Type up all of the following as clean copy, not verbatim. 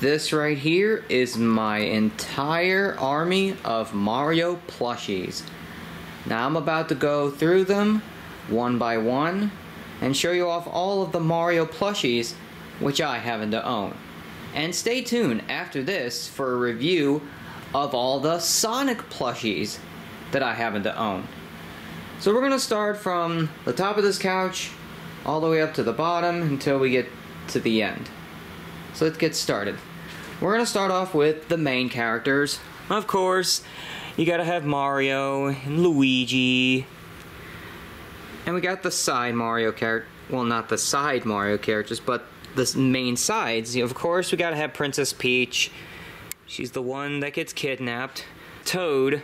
This right here is my entire army of Mario plushies. Now I'm about to go through them one by one and show you off all of the Mario plushies which I happen to own. And stay tuned after this for a review of all the Sonic plushies that I happen to own. So we're going to start from the top of this couch all the way up to the bottom until we get to the end. So let's get started. We're going to start off with the main characters. Of course, you gotta have Mario and Luigi. And we got the side Mario character. Well, not the side Mario characters, but the main sides. Of course, we gotta have Princess Peach. She's the one that gets kidnapped. Toad.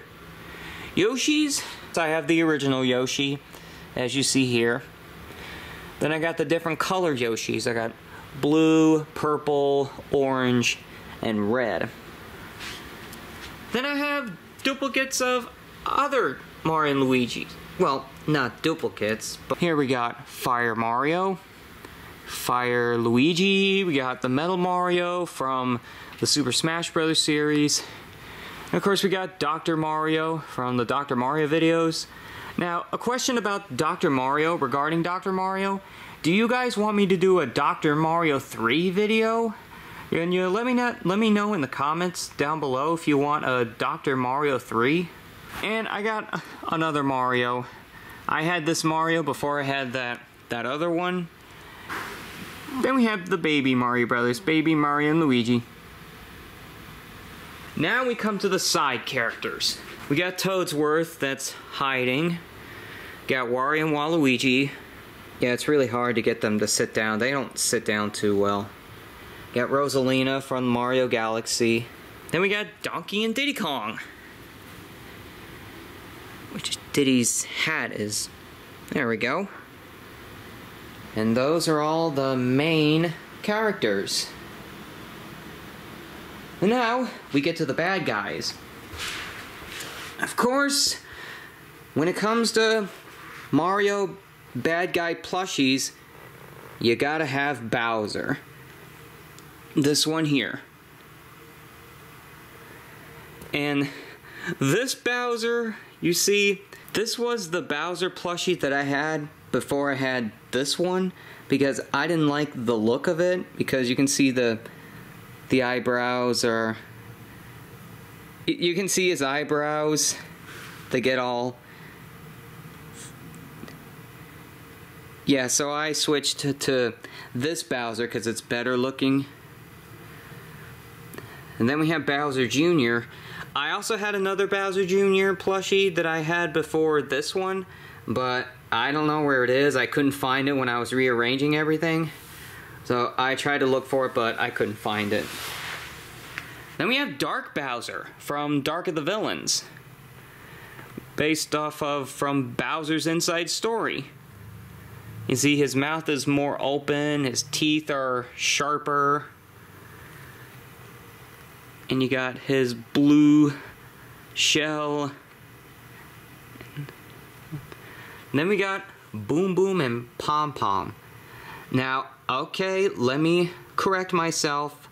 Yoshi's. I have the original Yoshi, as you see here. Then I got the different color Yoshis. I got blue, purple, orange, and red. Then I have duplicates of other Mario and Luigi. Well, not duplicates, but here we got Fire Mario, Fire Luigi, we got the Metal Mario from the Super Smash Bros. Series. And of course we got Dr. Mario from the Dr. Mario videos. Now, a question about Dr. Mario, regarding Dr. Mario. Do you guys want me to do a Dr. Mario 3 video? And you let me know in the comments down below if you want a Dr. Mario 3. And I got another Mario. I had this Mario before I had that other one. Then we have the baby Mario Brothers, baby Mario and Luigi. Now we come to the side characters. We got Toadsworth that's hiding. Got Wario and Waluigi. Yeah, it's really hard to get them to sit down. They don't sit down too well. Got Rosalina from Mario Galaxy. Then we got Donkey and Diddy Kong. Which Diddy's hat is. There we go. And those are all the main characters. And now, we get to the bad guys. Of course, when it comes to Mario bad guy plushies, you gotta have Bowser. This one here. And this Bowser, you see, this was the Bowser plushie that I had before I had this one, because I didn't like the look of it, because you can see the eyebrows are, you can see his eyebrows, they get all, yeah, so I switched to this Bowser because it's better looking. And then we have Bowser Jr. I also had another Bowser Jr. plushie that I had before this one, but I don't know where it is. I couldn't find it when I was rearranging everything. So I tried to look for it, but I couldn't find it. Then we have Dark Bowser from Dark of the Villains, based off of from Bowser's Inside Story. You see his mouth is more open, his teeth are sharper. And you got his blue shell. And then we got Boom Boom and Pom Pom. Now, okay, let me correct myself.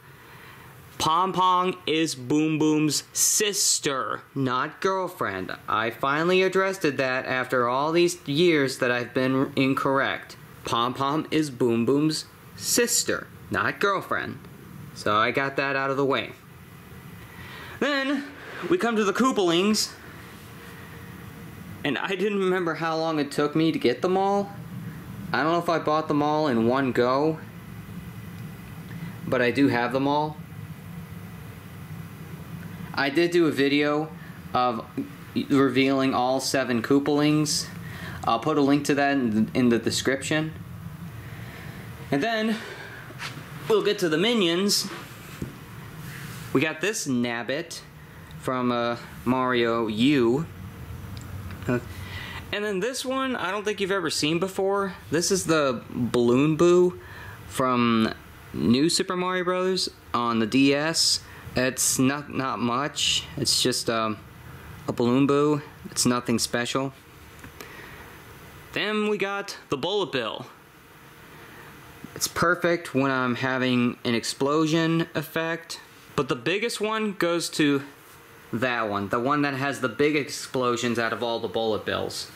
Pom Pom is Boom Boom's sister, not girlfriend. I finally addressed that after all these years that I've been incorrect. Pom Pom is Boom Boom's sister, not girlfriend. So I got that out of the way. Then, we come to the Koopalings, and I didn't remember how long it took me to get them all. I don't know if I bought them all in one go, but I do have them all. I did do a video of revealing all 7 Koopalings. I'll put a link to that in the description. And then, we'll get to the minions. We got this Nabbit from Mario U. And then this one, I don't think you've ever seen before. This is the Balloon Boo from New Super Mario Bros. On the DS. It's not much. It's just a Balloon Boo. It's nothing special. Then we got the Bullet Bill. It's perfect when I'm having an explosion effect. But the biggest one goes to that one. The one that has the big explosions out of all the bullet bills.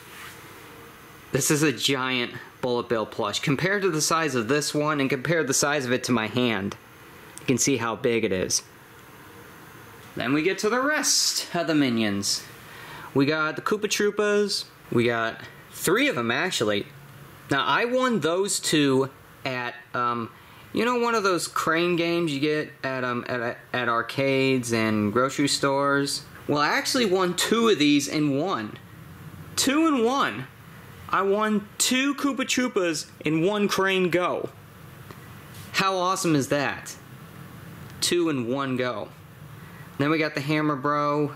This is a giant bullet bill plush. Compared to the size of this one and compare the size of it to my hand, you can see how big it is. Then we get to the rest of the Minions. We got the Koopa Troopas. We got 3 of them actually. Now I won those 2 at you know, one of those crane games you get at arcades and grocery stores. Well, I actually won 2 of these in one. 2 in 1. I won 2 Koopa Troopas in one crane go. How awesome is that? 2 in 1 go. Then we got the Hammer Bro.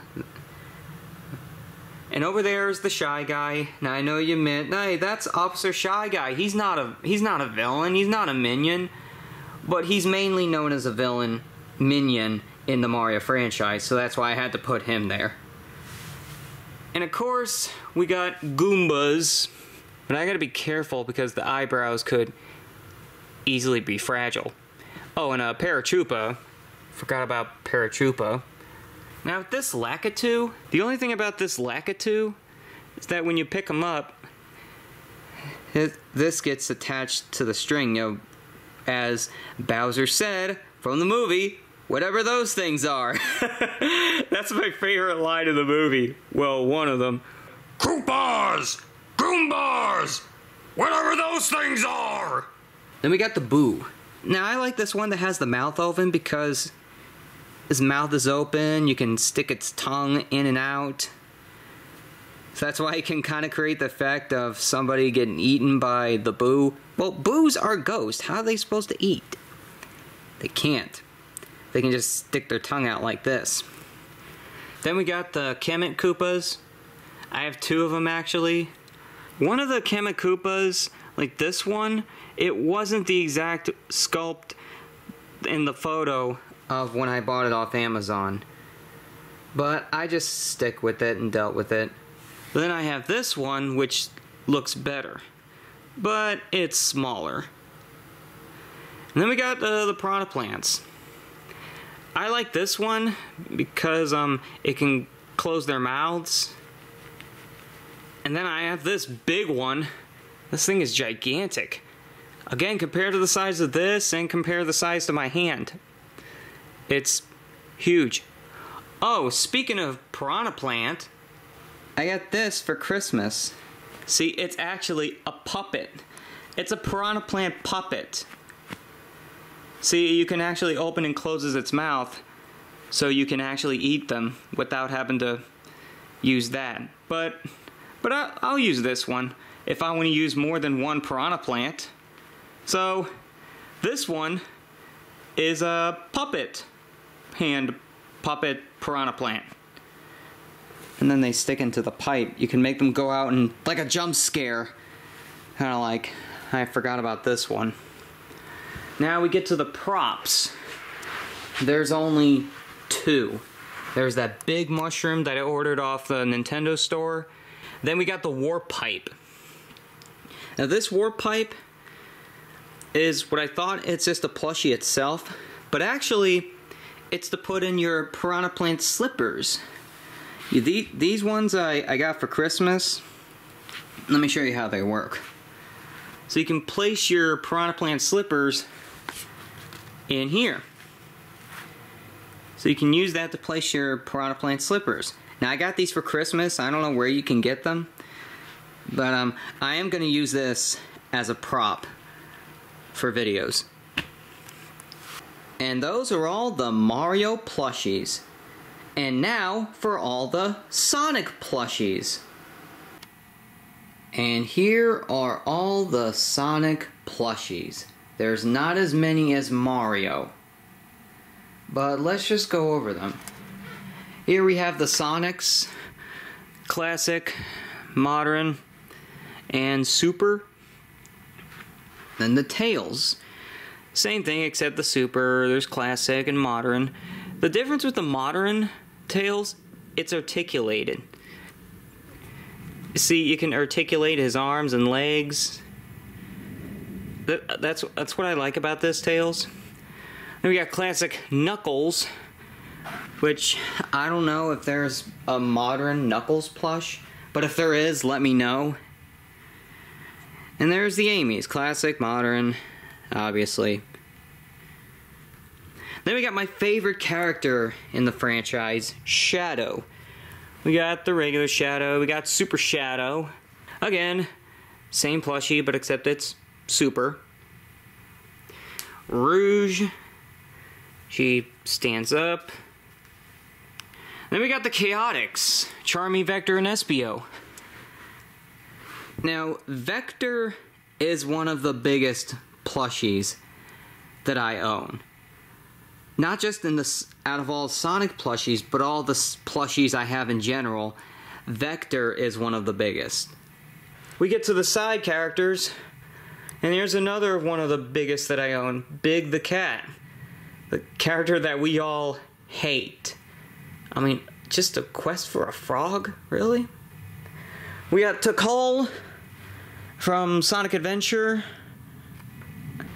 And over there is the Shy Guy. Now I know you meant, hey, that's Officer Shy Guy. He's not a villain. He's not a minion, but he's mainly known as a villain minion in the Mario franchise. So that's why I had to put him there. And of course, we got Goombas. But I gotta be careful because the eyebrows could easily be fragile. Oh, and Paratroopa. Forgot about Paratroopa. Now with this Lakitu, the only thing about this Lakitu is that when you pick him up, this gets attached to the string. You know, as Bowser said from the movie, whatever those things are. That's my favorite line of the movie. Well, one of them. Koopas! Goombas! Whatever those things are! Then we got the Boo. Now I like this one that has the mouth open because his mouth is open, you can stick its tongue in and out. So that's why it can kind of create the effect of somebody getting eaten by the Boo. Well, Boos are ghosts. How are they supposed to eat? They can't. They can just stick their tongue out like this. Then we got the Kemet Koopas. I have 2 of them actually. One of the Kemet Koopas, like this one, it wasn't the exact sculpt in the photo of when I bought it off Amazon. But I just stick with it and dealt with it. But then I have this one which looks better. But it's smaller. And then we got the Piranha Plants. I like this one because it can close their mouths. And then I have this big one. This thing is gigantic. Again, compared to the size of this and compare the size to my hand. It's huge. Oh, speaking of Piranha Plant, I got this for Christmas. See, it's actually a puppet. It's a Piranha Plant puppet. See, you can actually open and close its mouth so you can actually eat them without having to use that. But I'll use this one if I want to use more than one Piranha Plant. So this one is a puppet puppet Piranha Plant. And then they stick into the pipe. You can make them go out and like a jump scare. Kind of like, I forgot about this one. Now we get to the props. There's only 2. There's that big mushroom that I ordered off the Nintendo store. Then we got the warp pipe. Now this warp pipe is what I thought, it's just a plushie itself, but actually it's to put in your Piranha Plant slippers. These ones I got for Christmas. Let me show you how they work. So you can place your Piranha Plant slippers in here. So you can use that to place your Piranha Plant slippers. Now I got these for Christmas. I don't know where you can get them, but I am going to use this as a prop for videos. And those are all the Mario plushies. And now for all the Sonic plushies. And here are all the Sonic plushies. There's not as many as Mario, but let's just go over them. Here we have the Sonics, Classic, Modern, and Super. Then the Tails. Same thing except the Super, there's Classic and Modern. The difference with the Modern Tails, it's articulated. See, you can articulate his arms and legs. That's what I like about this, Tails. Then we got classic Knuckles, which I don't know if there's a modern Knuckles plush, but if there is, let me know. And there's the Amy's, classic, modern, obviously. Then we got my favorite character in the franchise, Shadow. We got the regular Shadow, we got Super Shadow. Again, same plushie, but except it's super. Rouge, she stands up. Then we got the Chaotix, Charmy, Vector, and Espio. Now, Vector is one of the biggest plushies that I own. Not just out of all Sonic plushies, but all the plushies I have in general, Vector is one of the biggest. We get to the side characters, and here's another one of the biggest that I own, Big the Cat. The character that we all hate. I mean, just a quest for a frog? Really? We got Tikal from Sonic Adventure.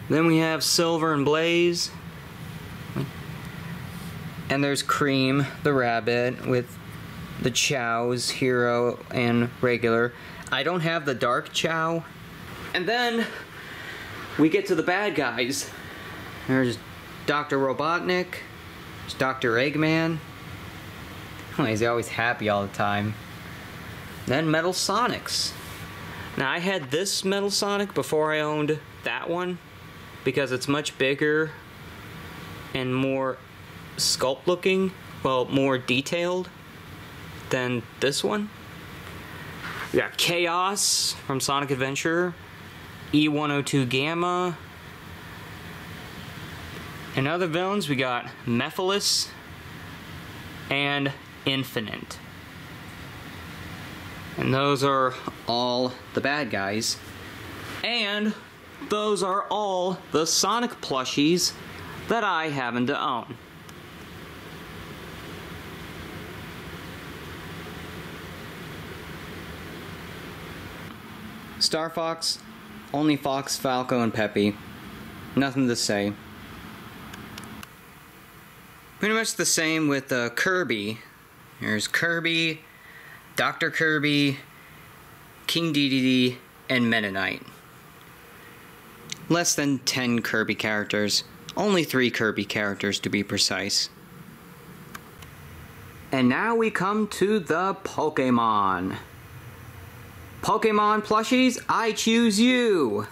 Then we have Silver and Blaze. And there's Cream, the rabbit, with the Chows, Hero and regular. I don't have the Dark Chow. And then we get to the bad guys. There's Dr. Robotnik. There's Dr. Eggman. Oh, he's always happy all the time. Then Metal Sonics. Now, I had this Metal Sonic before I owned that one, because it's much bigger and more sculpt looking, well, more detailed than this one. We got Chaos from Sonic Adventure, E102 Gamma, and other villains we got Mephiles and Infinite. And those are all the bad guys. And those are all the Sonic plushies that I happen to own. Star Fox, only Fox, Falco, and Peppy. Nothing to say. Pretty much the same with Kirby. There's Kirby, Dr. Kirby, King Dedede, and Meta Knight. Less than 10 Kirby characters. Only 3 Kirby characters to be precise. And now we come to the Pokemon. Pokemon plushies, I choose you!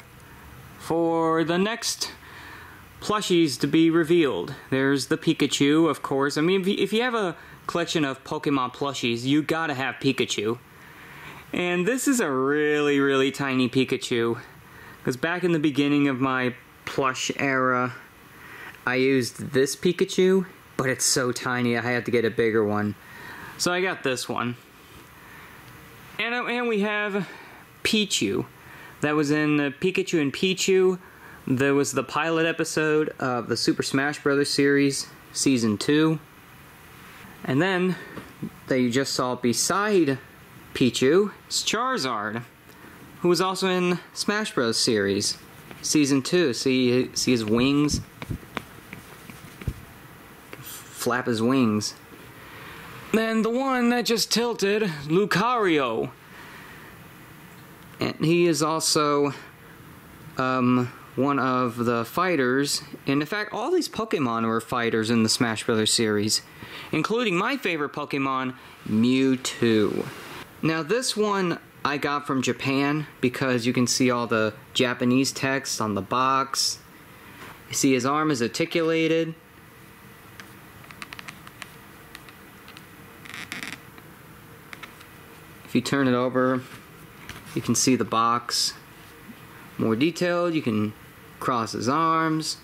For the next plushies to be revealed, there's the Pikachu, of course. I mean, if you have a collection of Pokemon plushies, you gotta have Pikachu. And this is a really, really tiny Pikachu. Because back in the beginning of my plush era, I used this Pikachu, but it's so tiny I had to get a bigger one. So I got this one. And we have Pichu. That was in Pikachu and Pichu. There was the pilot episode of the Super Smash Bros. Series, Season 2. And then, that you just saw beside Pichu, is Charizard, who was also in Smash Bros. Series, Season 2. See his wings? Flap his wings. Then the one that just tilted, Lucario. And he is also one of the fighters. And in fact, all these Pokemon were fighters in the Smash Bros. Series, including my favorite Pokemon, Mewtwo. Now this one I got from Japan because you can see all the Japanese text on the box. You see his arm is articulated. If you turn it over, you can see the box. More detailed, you can cross his arms,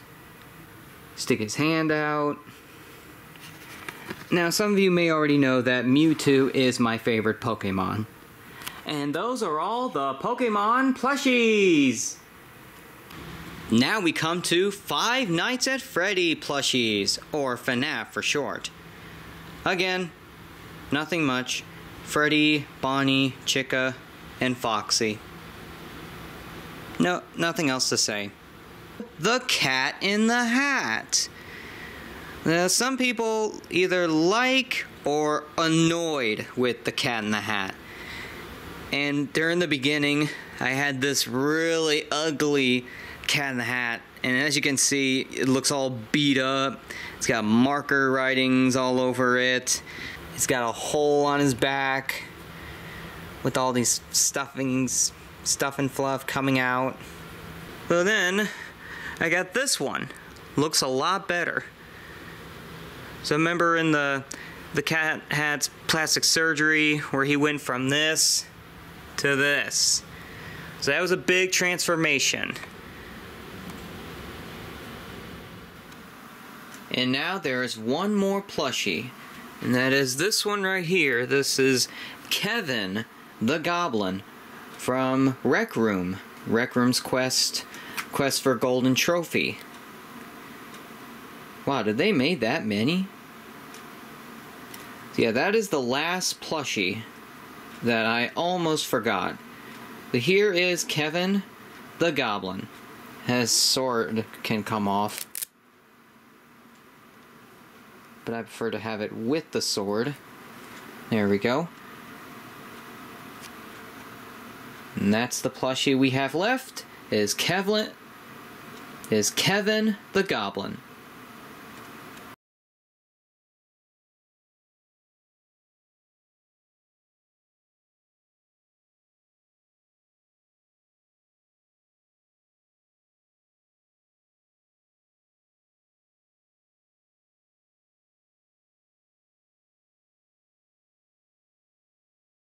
stick his hand out. Now, some of you may already know that Mewtwo is my favorite Pokemon. And those are all the Pokemon plushies! Now we come to Five Nights at Freddy plushies, or FNAF for short. Again, nothing much. Freddy, Bonnie, Chica, and Foxy. No, nothing else to say. The Cat in the Hat. Now, some people either like or annoyed with the Cat in the Hat. And during the beginning, I had this really ugly Cat in the Hat. And as you can see, it looks all beat up. It's got marker writings all over it. It's got a hole on his back with all these stuff and fluff coming out. But then I got this one. Looks a lot better. So remember in the Cat Hat's plastic surgery where he went from this to this. So that was a big transformation. And now there is one more plushie, and that is this one right here. This is Kevin the Goblin from Rec Room. Rec Room's quest for Golden Trophy. Wow, did they make that many? So yeah, that is the last plushie that I almost forgot. But here is Kevin the Goblin. His sword can come off, but I prefer to have it with the sword. There we go. And that's the plushie we have left, is Kevin the Goblin.